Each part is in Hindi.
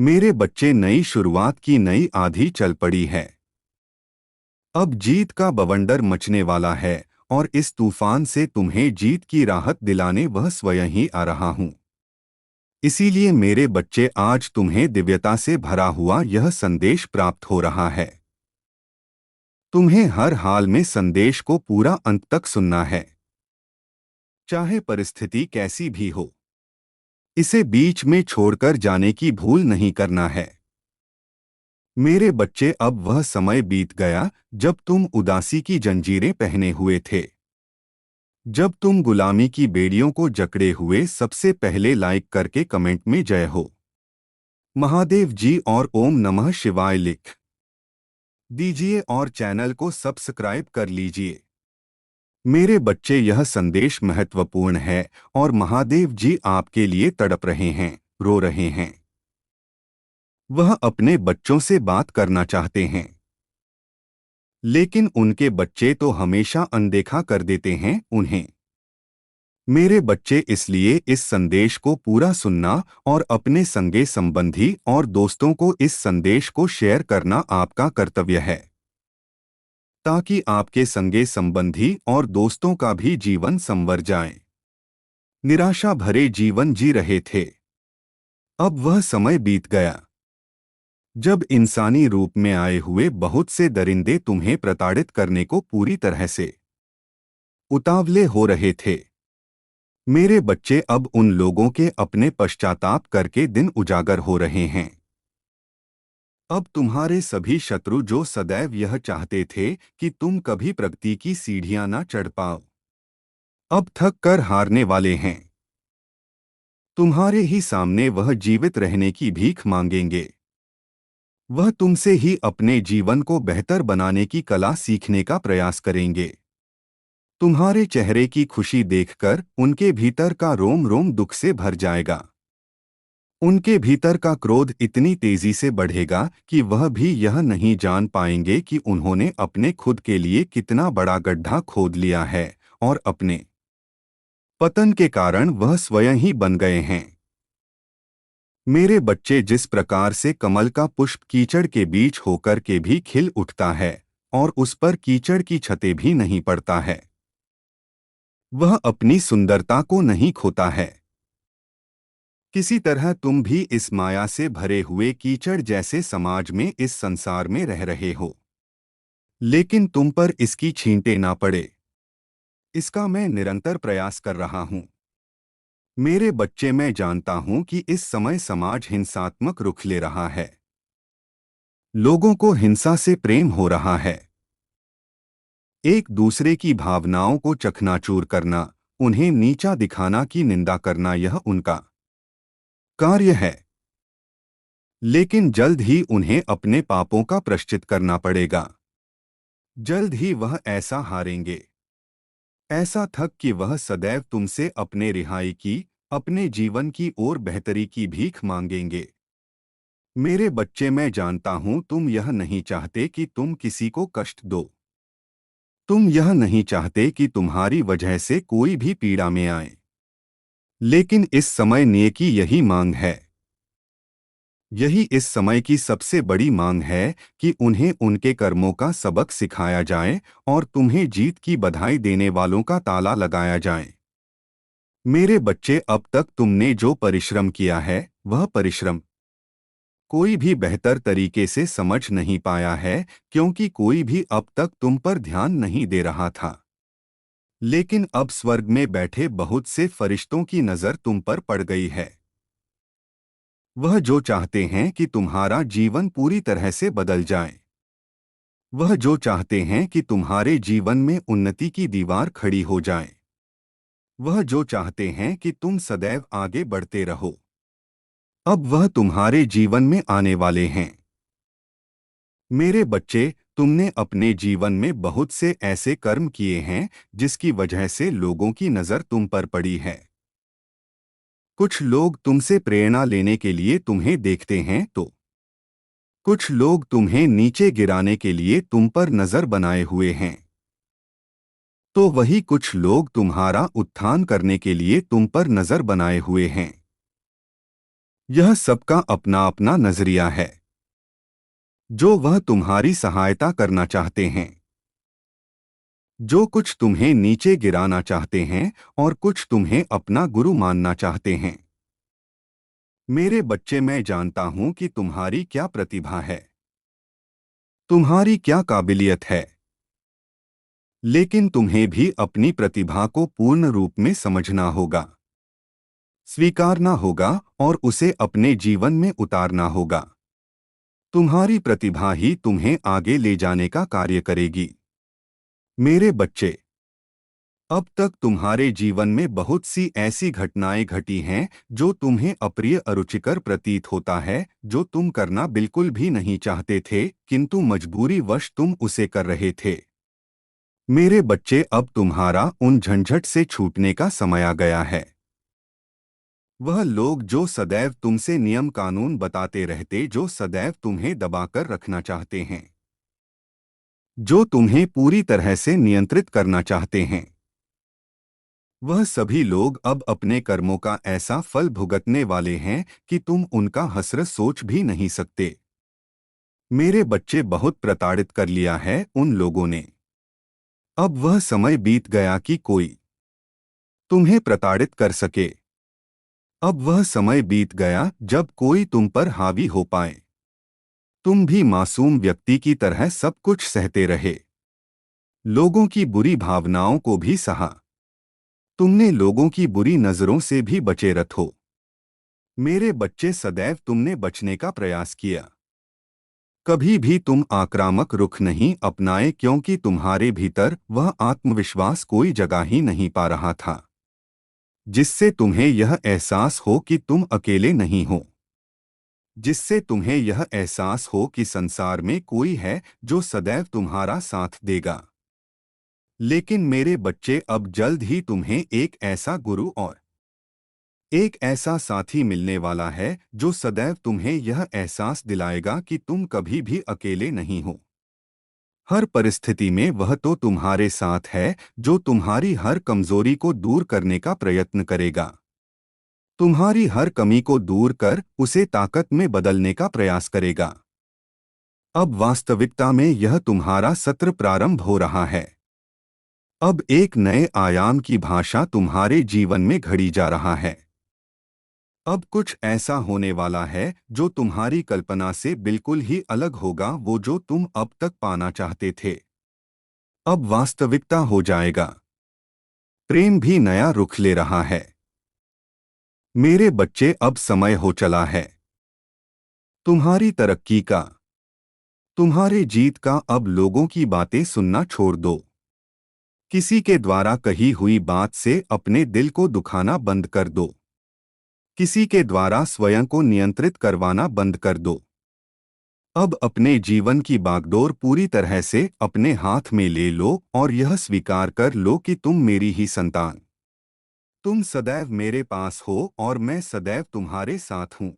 मेरे बच्चे, नई शुरुआत की नई आंधी चल पड़ी है। अब जीत का बवंडर मचने वाला है और इस तूफान से तुम्हें जीत की राहत दिलाने वह स्वयं ही आ रहा हूं। इसीलिए मेरे बच्चे, आज तुम्हें दिव्यता से भरा हुआ यह संदेश प्राप्त हो रहा है। तुम्हें हर हाल में संदेश को पूरा अंत तक सुनना है, चाहे परिस्थिति कैसी भी हो। इसे बीच में छोड़कर जाने की भूल नहीं करना है। मेरे बच्चे, अब वह समय बीत गया जब तुम उदासी की जंजीरें पहने हुए थे, जब तुम गुलामी की बेड़ियों को जकड़े हुए सबसे पहले लाइक करके कमेंट में जय हो महादेव जी और ओम नमः शिवाय लिख दीजिए और चैनल को सब्सक्राइब कर लीजिए। मेरे बच्चे, यह संदेश महत्वपूर्ण है और महादेव जी आपके लिए तड़प रहे हैं, रो रहे हैं। वह अपने बच्चों से बात करना चाहते हैं, लेकिन उनके बच्चे तो हमेशा अनदेखा कर देते हैं उन्हें। मेरे बच्चे, इसलिए इस संदेश को पूरा सुनना और अपने संगे संबंधी और दोस्तों को इस संदेश को शेयर करना आपका कर्तव्य है, ताकि आपके संगे संबंधी और दोस्तों का भी जीवन संवर जाए। निराशा भरे जीवन जी रहे थे। अब वह समय बीत गया जब इंसानी रूप में आए हुए बहुत से दरिंदे तुम्हें प्रताड़ित करने को पूरी तरह से उतावले हो रहे थे। मेरे बच्चे, अब उन लोगों के अपने पश्चाताप करके दिन उजागर हो रहे हैं। अब तुम्हारे सभी शत्रु जो सदैव यह चाहते थे कि तुम कभी प्रगति की सीढ़ियां ना चढ़ पाओ, अब थक कर हारने वाले हैं। तुम्हारे ही सामने वह जीवित रहने की भीख मांगेंगे। वह तुमसे ही अपने जीवन को बेहतर बनाने की कला सीखने का प्रयास करेंगे। तुम्हारे चेहरे की खुशी देखकर उनके भीतर का रोम रोम दुख से भर जाएगा। उनके भीतर का क्रोध इतनी तेजी से बढ़ेगा कि वह भी यह नहीं जान पाएंगे कि उन्होंने अपने खुद के लिए कितना बड़ा गड्ढा खोद लिया है और अपने पतन के कारण वह स्वयं ही बन गए हैं। मेरे बच्चे, जिस प्रकार से कमल का पुष्प कीचड़ के बीच होकर के भी खिल उठता है और उस पर कीचड़ की छतें भी नहीं पड़ता है, वह अपनी सुंदरता को नहीं खोता है। किसी तरह तुम भी इस माया से भरे हुए कीचड़ जैसे समाज में, इस संसार में रह रहे हो, लेकिन तुम पर इसकी छींटे ना पड़े, इसका मैं निरंतर प्रयास कर रहा हूं। मेरे बच्चे, मैं जानता हूं कि इस समय समाज हिंसात्मक रुख ले रहा है। लोगों को हिंसा से प्रेम हो रहा है। एक दूसरे की भावनाओं को चकनाचूर करना, उन्हें नीचा दिखाना की निंदा करना, यह उनका कार्य है। लेकिन जल्द ही उन्हें अपने पापों का प्रायश्चित करना पड़ेगा। जल्द ही वह ऐसा हारेंगे, ऐसा थक कि वह सदैव तुमसे अपने रिहाई की, अपने जीवन की ओर बेहतरी की भीख मांगेंगे। मेरे बच्चे, मैं जानता हूं तुम यह नहीं चाहते कि तुम किसी को कष्ट दो। तुम यह नहीं चाहते कि तुम्हारी वजह से कोई भी पीड़ा में आए। लेकिन इस समय नेकी यही मांग है। यही इस समय की सबसे बड़ी मांग है कि उन्हें उनके कर्मों का सबक सिखाया जाए और तुम्हें जीत की बधाई देने वालों का ताला लगाया जाए। मेरे बच्चे, अब तक तुमने जो परिश्रम किया है, वह परिश्रम कोई भी बेहतर तरीके से समझ नहीं पाया है, क्योंकि कोई भी अब तक तुम पर ध्यान नहीं दे रहा था। लेकिन अब स्वर्ग में बैठे बहुत से फरिश्तों की नज़र तुम पर पड़ गई है। वह जो चाहते हैं कि तुम्हारा जीवन पूरी तरह से बदल जाए। वह जो चाहते हैं कि तुम्हारे जीवन में उन्नति की दीवार खड़ी हो जाए। वह जो चाहते हैं कि तुम सदैव आगे बढ़ते रहो। अब वह तुम्हारे जीवन में आने वाले हैं। मेरे बच्चे, तुमने अपने जीवन में बहुत से ऐसे कर्म किए हैं जिसकी वजह से लोगों की नज़र तुम पर पड़ी है। कुछ लोग तुमसे प्रेरणा लेने के लिए तुम्हें देखते हैं, तो कुछ लोग तुम्हें नीचे गिराने के लिए तुम पर नज़र बनाए हुए हैं। तो वही कुछ लोग तुम्हारा उत्थान करने के लिए तुम पर नज़र बनाए हुए हैं। यह सबका अपना अपना नजरिया है। जो वह तुम्हारी सहायता करना चाहते हैं, जो कुछ तुम्हें नीचे गिराना चाहते हैं और कुछ तुम्हें अपना गुरु मानना चाहते हैं। मेरे बच्चे, मैं जानता हूं कि तुम्हारी क्या प्रतिभा है, तुम्हारी क्या काबिलियत है, लेकिन तुम्हें भी अपनी प्रतिभा को पूर्ण रूप में समझना होगा, स्वीकारना होगा और उसे अपने जीवन में उतारना होगा। तुम्हारी प्रतिभा ही तुम्हें आगे ले जाने का कार्य करेगी। मेरे बच्चे, अब तक तुम्हारे जीवन में बहुत सी ऐसी घटनाएं घटी हैं जो तुम्हें अप्रिय अरुचिकर प्रतीत होता है, जो तुम करना बिल्कुल भी नहीं चाहते थे, किंतु मजबूरी वश तुम उसे कर रहे थे। मेरे बच्चे, अब तुम्हारा उन झंझट से छूटने का समय आ गया है। वह लोग जो सदैव तुमसे नियम कानून बताते रहते, जो सदैव तुम्हें दबाकर रखना चाहते हैं, जो तुम्हें पूरी तरह से नियंत्रित करना चाहते हैं, वह सभी लोग अब अपने कर्मों का ऐसा फल भुगतने वाले हैं कि तुम उनका हसरत सोच भी नहीं सकते। मेरे बच्चे, बहुत प्रताड़ित कर लिया है उन लोगों ने। अब वह समय बीत गया कि कोई तुम्हें प्रताड़ित कर सके। अब वह समय बीत गया जब कोई तुम पर हावी हो पाए। तुम भी मासूम व्यक्ति की तरह सब कुछ सहते रहे, लोगों की बुरी भावनाओं को भी सहा। तुमने लोगों की बुरी नजरों से भी बचे रहो। मेरे बच्चे, सदैव तुमने बचने का प्रयास किया। कभी भी तुम आक्रामक रुख नहीं अपनाए, क्योंकि तुम्हारे भीतर वह आत्मविश्वास कोई जगह ही नहीं पा रहा था, जिससे तुम्हें यह एहसास हो कि तुम अकेले नहीं हो, जिससे तुम्हें यह एहसास हो कि संसार में कोई है जो सदैव तुम्हारा साथ देगा। लेकिन मेरे बच्चे, अब जल्द ही तुम्हें एक ऐसा गुरु और एक ऐसा साथी मिलने वाला है जो सदैव तुम्हें यह एहसास दिलाएगा कि तुम कभी भी अकेले नहीं हो। हर परिस्थिति में वह तो तुम्हारे साथ है, जो तुम्हारी हर कमजोरी को दूर करने का प्रयत्न करेगा, तुम्हारी हर कमी को दूर कर उसे ताकत में बदलने का प्रयास करेगा। अब वास्तविकता में यह तुम्हारा सत्र प्रारंभ हो रहा है। अब एक नए आयाम की भाषा तुम्हारे जीवन में घड़ी जा रहा है। अब कुछ ऐसा होने वाला है जो तुम्हारी कल्पना से बिल्कुल ही अलग होगा, वो जो तुम अब तक पाना चाहते थे अब वास्तविकता हो जाएगा। प्रेम भी नया रुख ले रहा है। मेरे बच्चे, अब समय हो चला है तुम्हारी तरक्की का, तुम्हारे जीत का। अब लोगों की बातें सुनना छोड़ दो। किसी के द्वारा कही हुई बात से अपने दिल को दुखाना बंद कर दो। किसी के द्वारा स्वयं को नियंत्रित करवाना बंद कर दो। अब अपने जीवन की बागडोर पूरी तरह से अपने हाथ में ले लो और यह स्वीकार कर लो कि तुम मेरी ही संतान, तुम सदैव मेरे पास हो और मैं सदैव तुम्हारे साथ हूँ।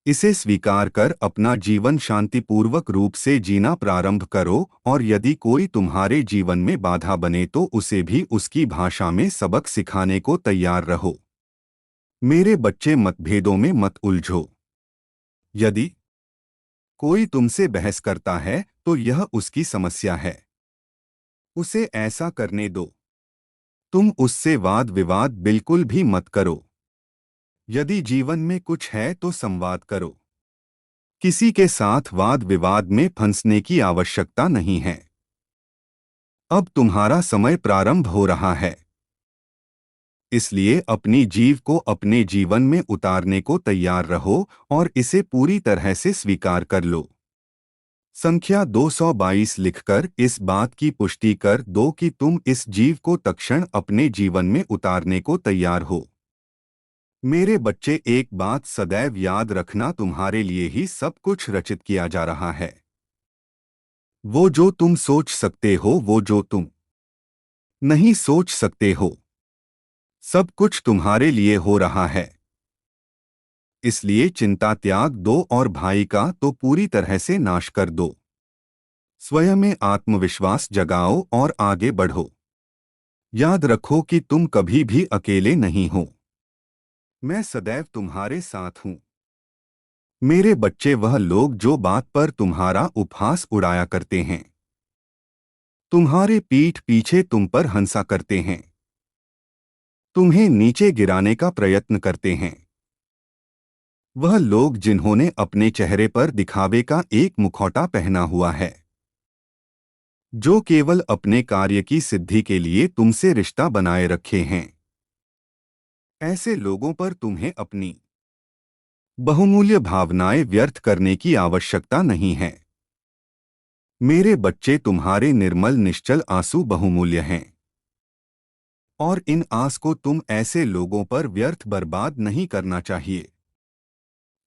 इसे स्वीकार कर अपना जीवन शांतिपूर्वक रूप से जीना प्रारंभ करो, और यदि कोई तुम्हारे जीवन में बाधा बने तो उसे भी उसकी भाषा में सबक सिखाने को तैयार रहो। मेरे बच्चे, मतभेदों में मत उलझो। यदि कोई तुमसे बहस करता है तो यह उसकी समस्या है, उसे ऐसा करने दो। तुम उससे वाद विवाद बिल्कुल भी मत करो। यदि जीवन में कुछ है तो संवाद करो। किसी के साथ वाद विवाद में फंसने की आवश्यकता नहीं है। अब तुम्हारा समय प्रारंभ हो रहा है, इसलिए अपनी जीव को अपने जीवन में उतारने को तैयार रहो और इसे पूरी तरह से स्वीकार कर लो। संख्या 222 लिखकर इस बात की पुष्टि कर दो कि तुम इस जीव को तत्क्षण अपने जीवन में उतारने को तैयार हो। मेरे बच्चे, एक बात सदैव याद रखना, तुम्हारे लिए ही सब कुछ रचित किया जा रहा है। वो जो तुम सोच सकते हो, वो जो तुम नहीं सोच सकते हो, सब कुछ तुम्हारे लिए हो रहा है। इसलिए चिंता त्याग दो और भाई का तो पूरी तरह से नाश कर दो। स्वयं में आत्मविश्वास जगाओ और आगे बढ़ो। याद रखो कि तुम कभी भी अकेले नहीं हो। मैं सदैव तुम्हारे साथ हूं। मेरे बच्चे वह लोग जो बात पर तुम्हारा उपहास उड़ाया करते हैं, तुम्हारे पीठ पीछे तुम पर हंसा करते हैं, तुम्हें नीचे गिराने का प्रयत्न करते हैं, वह लोग जिन्होंने अपने चेहरे पर दिखावे का एक मुखौटा पहना हुआ है, जो केवल अपने कार्य की सिद्धि के लिए तुमसे रिश्ता बनाए रखे हैं, ऐसे लोगों पर तुम्हें अपनी बहुमूल्य भावनाएं व्यर्थ करने की आवश्यकता नहीं है। मेरे बच्चे, तुम्हारे निर्मल निश्चल आंसू बहुमूल्य हैं, और इन आंस को तुम ऐसे लोगों पर व्यर्थ बर्बाद नहीं करना चाहिए।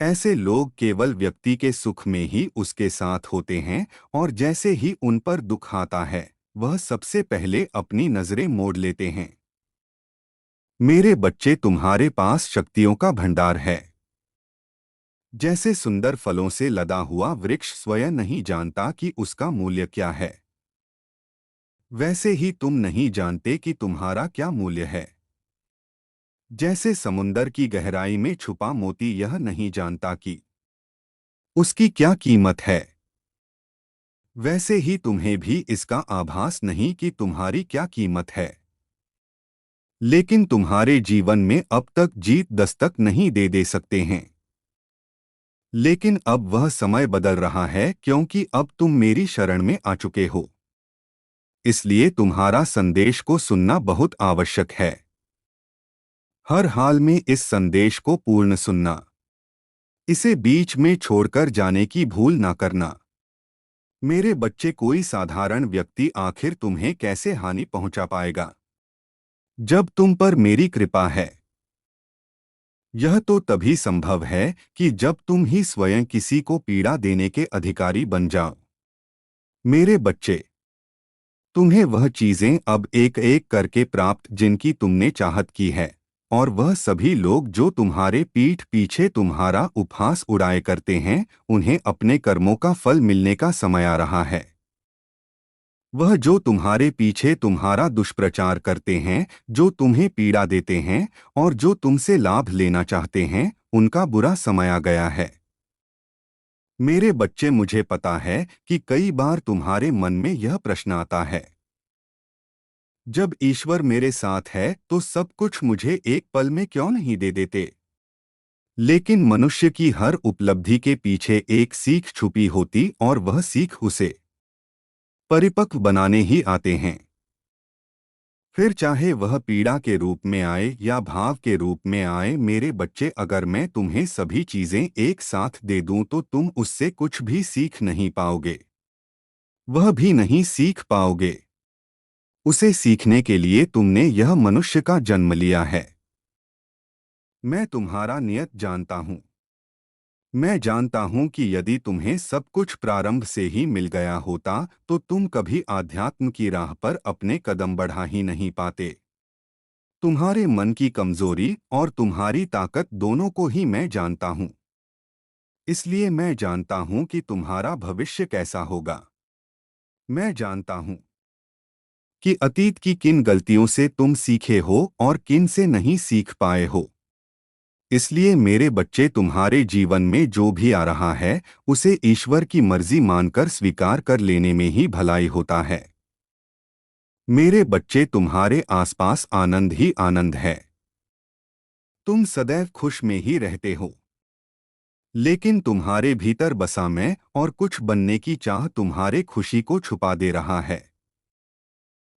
ऐसे लोग केवल व्यक्ति के सुख में ही उसके साथ होते हैं, और जैसे ही उन पर दुख आता है, वह सबसे पहले अपनी नजरें मोड़ लेते हैं। मेरे बच्चे, तुम्हारे पास शक्तियों का भंडार है। जैसे सुंदर फलों से लदा हुआ वृक्ष स्वयं नहीं जानता कि उसका मूल्य क्या है, वैसे ही तुम नहीं जानते कि तुम्हारा क्या मूल्य है। जैसे समुंदर की गहराई में छुपा मोती यह नहीं जानता कि उसकी क्या कीमत है, वैसे ही तुम्हें भी इसका आभास नहीं कि तुम्हारी क्या कीमत है। लेकिन तुम्हारे जीवन में अब तक जीत दस्तक नहीं दे सकते हैं। लेकिन अब वह समय बदल रहा है, क्योंकि अब तुम मेरी शरण में आ चुके हो। इसलिए तुम्हारा संदेश को सुनना बहुत आवश्यक है। हर हाल में इस संदेश को पूर्ण सुनना, इसे बीच में छोड़कर जाने की भूल ना करना। मेरे बच्चे, कोई साधारण व्यक्ति आखिर तुम्हें कैसे हानि पहुंचा पाएगा, जब तुम पर मेरी कृपा है। यह तो तभी संभव है कि जब तुम ही स्वयं किसी को पीड़ा देने के अधिकारी बन जाओ। मेरे बच्चे, तुम्हें वह चीजें अब एक एक करके प्राप्त जिनकी तुमने चाहत की है, और वह सभी लोग जो तुम्हारे पीठ पीछे तुम्हारा उपहास उड़ाए करते हैं, उन्हें अपने कर्मों का फल मिलने का समय आ रहा है। वह जो तुम्हारे पीछे तुम्हारा दुष्प्रचार करते हैं, जो तुम्हें पीड़ा देते हैं, और जो तुमसे लाभ लेना चाहते हैं, उनका बुरा समय आ गया है। मेरे बच्चे, मुझे पता है कि कई बार तुम्हारे मन में यह प्रश्न आता है, जब ईश्वर मेरे साथ है तो सब कुछ मुझे एक पल में क्यों नहीं दे देते। लेकिन मनुष्य की हर उपलब्धि के पीछे एक सीख छुपी होती, और वह सीख उसे परिपक्व बनाने ही आते हैं। फिर चाहे वह पीड़ा के रूप में आए या भाव के रूप में आए, मेरे बच्चे, अगर मैं तुम्हें सभी चीजें एक साथ दे दूं तो तुम उससे कुछ भी सीख नहीं पाओगे। वह भी नहीं सीख पाओगे। उसे सीखने के लिए तुमने यह मनुष्य का जन्म लिया है। मैं तुम्हारा नियत जानता हूं। मैं जानता हूं कि यदि तुम्हें सब कुछ प्रारंभ से ही मिल गया होता तो तुम कभी आध्यात्म की राह पर अपने कदम बढ़ा ही नहीं पाते। तुम्हारे मन की कमजोरी और तुम्हारी ताकत दोनों को ही मैं जानता हूं। इसलिए मैं जानता हूं कि तुम्हारा भविष्य कैसा होगा। मैं जानता हूं कि अतीत की किन गलतियों से तुम सीखे हो और किन से नहीं सीख पाए हो। इसलिए मेरे बच्चे, तुम्हारे जीवन में जो भी आ रहा है, उसे ईश्वर की मर्जी मानकर स्वीकार कर लेने में ही भलाई होता है। मेरे बच्चे, तुम्हारे आसपास आनंद ही आनंद है। तुम सदैव खुश में ही रहते हो। लेकिन तुम्हारे भीतर बसा मैं और कुछ बनने की चाह तुम्हारे खुशी को छुपा दे रहा है।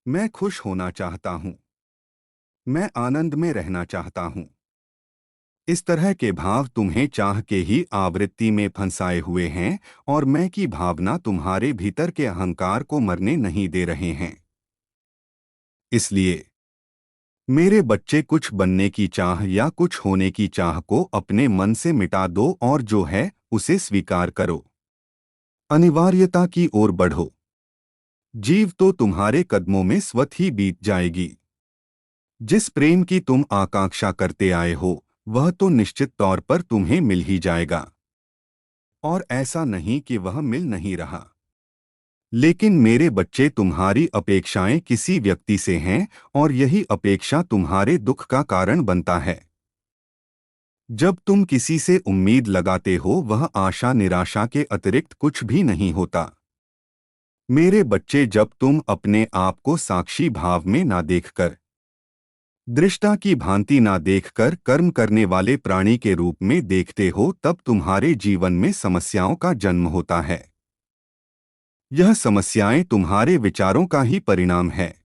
मैं खुश होना चाहता हूँ। मैं आनंद में रहना चाहता हूँ। इस तरह के भाव तुम्हें चाह के ही आवृत्ति में फंसाए हुए हैं, और मैं की भावना तुम्हारे भीतर के अहंकार को मरने नहीं दे रहे हैं। इसलिए मेरे बच्चे, कुछ बनने की चाह या कुछ होने की चाह को अपने मन से मिटा दो और जो है उसे स्वीकार करो। अनिवार्यता की ओर बढ़ो। जीव तो तुम्हारे कदमों में स्वतः ही बीत जाएगी। जिस प्रेम की तुम आकांक्षा करते आए हो, वह तो निश्चित तौर पर तुम्हें मिल ही जाएगा। और ऐसा नहीं कि वह मिल नहीं रहा। लेकिन मेरे बच्चे, तुम्हारी अपेक्षाएं किसी व्यक्ति से हैं, और यही अपेक्षा तुम्हारे दुख का कारण बनता है। जब तुम किसी से उम्मीद लगाते हो वह आशा निराशा के अतिरिक्त कुछ भी नहीं होता। मेरे बच्चे, जब तुम अपने आप को साक्षी भाव में ना देखकर, दृष्टा की भांति ना देखकर कर्म करने वाले प्राणी के रूप में देखते हो, तब तुम्हारे जीवन में समस्याओं का जन्म होता है। यह समस्याएं तुम्हारे विचारों का ही परिणाम है।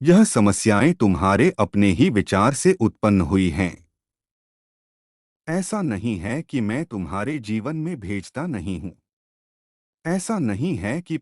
यह समस्याएं तुम्हारे अपने ही विचार से उत्पन्न हुई हैं। ऐसा नहीं है कि मैं तुम्हारे जीवन में भेजता नहीं हूं। ऐसा नहीं है कि